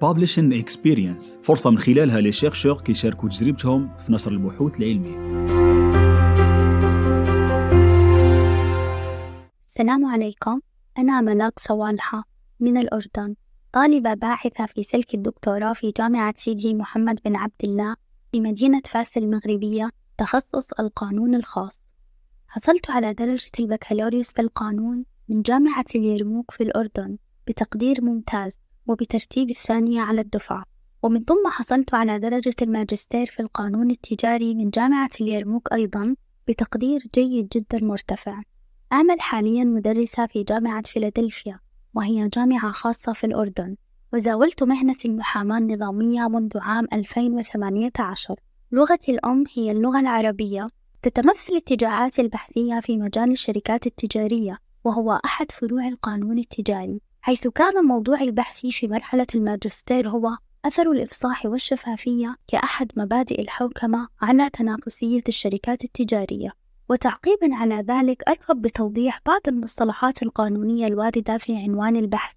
Publishing Experience، فرصة من خلالها لي شيرشور يشاركوا تجربتهم في نشر البحوث العلمية. السلام عليكم، أنا ملاك صوالحة من الأردن، طالبة باحثة في سلك الدكتوراه في جامعة سيدي محمد بن عبد الله في مدينة فاس المغربية، تخصص القانون الخاص. حصلت على درجة البكالوريوس في القانون من جامعة اليرموك في الأردن بتقدير ممتاز وبترتيب الثانية على الدفعة، ومن ثم حصلت على درجة الماجستير في القانون التجاري من جامعة اليرموك أيضا بتقدير جيد جدا مرتفع. أعمل حاليا مدرسة في جامعة فيلادلفيا، وهي جامعة خاصة في الأردن، وزاولت مهنة المحاماة النظامية منذ عام 2018. لغتي الأم هي اللغة العربية. تتمثل اتجاهاتي البحثية في مجال الشركات التجارية، وهو أحد فروع القانون التجاري، حيث كان موضوع البحث في مرحلة الماجستير هو أثر الإفصاح والشفافية كأحد مبادئ الحوكمة على تنافسية الشركات التجارية. وتعقيباً على ذلك أرغب بتوضيح بعض المصطلحات القانونية الواردة في عنوان البحث.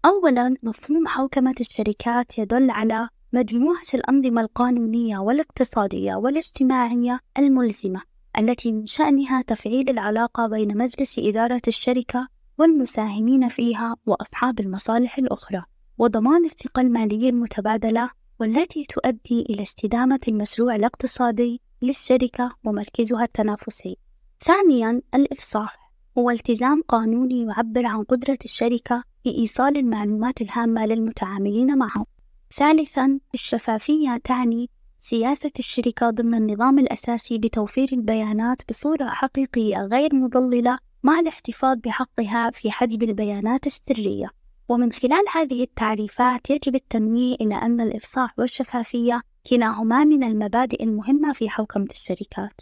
أولاً، مفهوم حوكمة الشركات يدل على مجموعة الأنظمة القانونية والاقتصادية والاجتماعية الملزمة التي من شأنها تفعيل العلاقة بين مجلس إدارة الشركة والمساهمين فيها وأصحاب المصالح الأخرى، وضمان الثقة المالية المتبادلة، والتي تؤدي إلى استدامة المشروع الاقتصادي للشركة ومركزها التنافسي. ثانياً، الإفصاح هو التزام قانوني يعبر عن قدرة الشركة في إيصال المعلومات الهامة للمتعاملين معه. ثالثاً، الشفافية تعني سياسة الشركة ضمن النظام الأساسي بتوفير البيانات بصورة حقيقية غير مضللة، مع الاحتفاظ بحقها في حجب البيانات السرية. ومن خلال هذه التعريفات يجب التنويه إلى أن الإفصاح والشفافية كلاهما من المبادئ المهمة في حوكمة الشركات،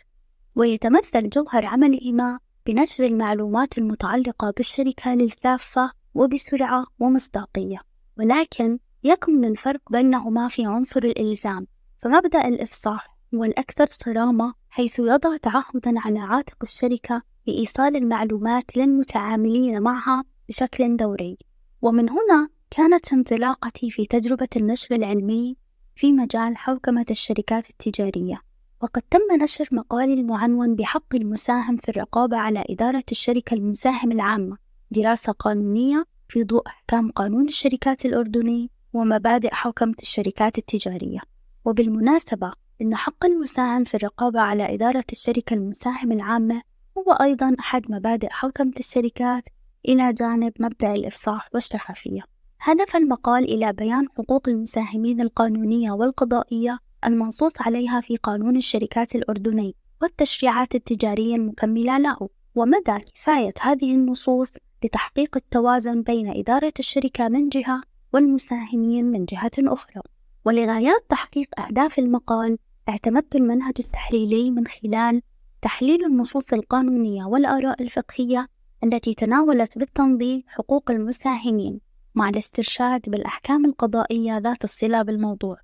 ويتمثل جوهر عملهما بنشر المعلومات المتعلقة بالشركة للكافة وبسرعة ومصداقية. ولكن يكمن الفرق بينهما في عنصر الإلزام، فمبدأ الإفصاح هو الأكثر صرامة، حيث يضع تعهداً على عاتق الشركة بإيصال المعلومات للمتعاملين معها بشكل دوري. ومن هنا كانت انطلاقتي في تجربة النشر العلمي في مجال حوكمة الشركات التجارية، وقد تم نشر مقالي المعنون بحق المساهم في الرقابة على إدارة الشركة المساهم العامة، دراسة قانونية في ضوء أحكام قانون الشركات الأردني ومبادئ حوكمة الشركات التجارية. وبالمناسبة، إن حق المساهم في الرقابة على إدارة الشركة المساهم العامة هو أيضاً أحد مبادئ حوكمة الشركات، إلى جانب مبدأ الإفصاح والشفافية. هدف المقال إلى بيان حقوق المساهمين القانونية والقضائية المنصوص عليها في قانون الشركات الأردني والتشريعات التجارية المكملة له، ومدى كفاية هذه النصوص لتحقيق التوازن بين إدارة الشركة من جهة والمساهمين من جهة أخرى. ولغايات تحقيق أهداف المقال، اعتمدت المنهج التحليلي من خلال تحليل النصوص القانونية والآراء الفقهية التي تناولت بالتنظيم حقوق المساهمين، مع الاسترشاد بالأحكام القضائية ذات الصلة بالموضوع.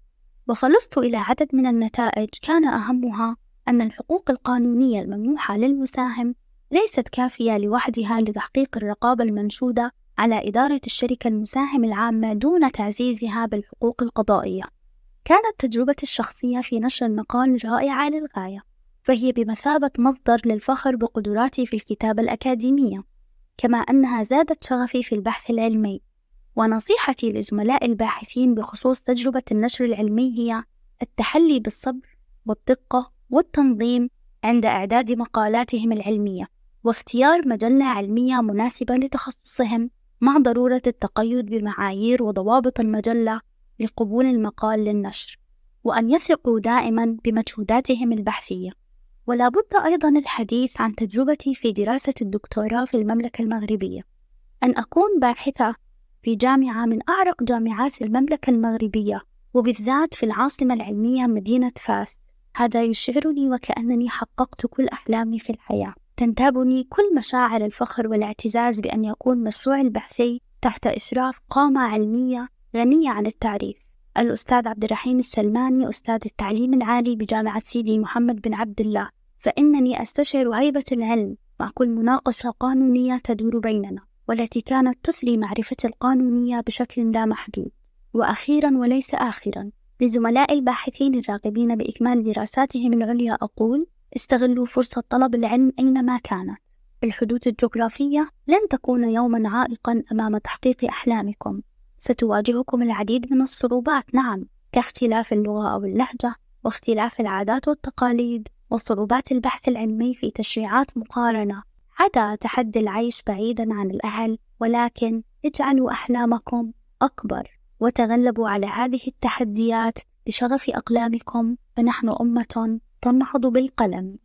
وخلصت إلى عدد من النتائج كان أهمها أن الحقوق القانونية الممنوحة للمساهم ليست كافية لوحدها لتحقيق الرقابة المنشودة على إدارة الشركة المساهم العامة دون تعزيزها بالحقوق القضائية. كانت تجربتي الشخصية في نشر المقال رائعة للغاية، فهي بمثابة مصدر للفخر بقدراتي في الكتابة الأكاديمية، كما أنها زادت شغفي في البحث العلمي. ونصيحتي لزملاء الباحثين بخصوص تجربة النشر العلمي هي التحلي بالصبر والدقة والتنظيم عند إعداد مقالاتهم العلمية، واختيار مجلة علمية مناسبة لتخصصهم، مع ضرورة التقيد بمعايير وضوابط المجلة لقبول المقال للنشر، وأن يثقوا دائما بمجهوداتهم البحثية. ولا بد أيضا الحديث عن تجربتي في دراسة الدكتوراه في المملكة المغربية. أن أكون باحثة في جامعة من أعرق جامعات المملكة المغربية، وبالذات في العاصمة العلمية مدينة فاس، هذا يشعرني وكأنني حققت كل أحلامي في الحياة. تنتابني كل مشاعر الفخر والاعتزاز بأن يكون مشروعي البحثي تحت إشراف قامة علمية غنية عن التعريف. الأستاذ عبد الرحيم السلماني، أستاذ التعليم العالي بجامعة سيدي محمد بن عبد الله، فإنني أستشعر هيبة العلم مع كل مناقشة قانونية تدور بيننا، والتي كانت تثري معرفتي القانونية بشكل لا محدود. وأخيرا وليس آخرا، لزملاء الباحثين الراغبين بإكمال دراساتهم العليا أقول: استغلوا فرصة طلب العلم أينما كانت. الحدود الجغرافية لن تكون يوما عائقا أمام تحقيق أحلامكم. ستواجهكم العديد من الصعوبات، نعم، كاختلاف اللغة أو اللهجة، واختلاف العادات والتقاليد، وصعوبات البحث العلمي في تشريعات مقارنة، عدا تحدي العيش بعيدا عن الأهل، ولكن اجعلوا أحلامكم أكبر وتغلبوا على هذه التحديات بشغف أقلامكم، فنحن أمة تنهض بالقلم.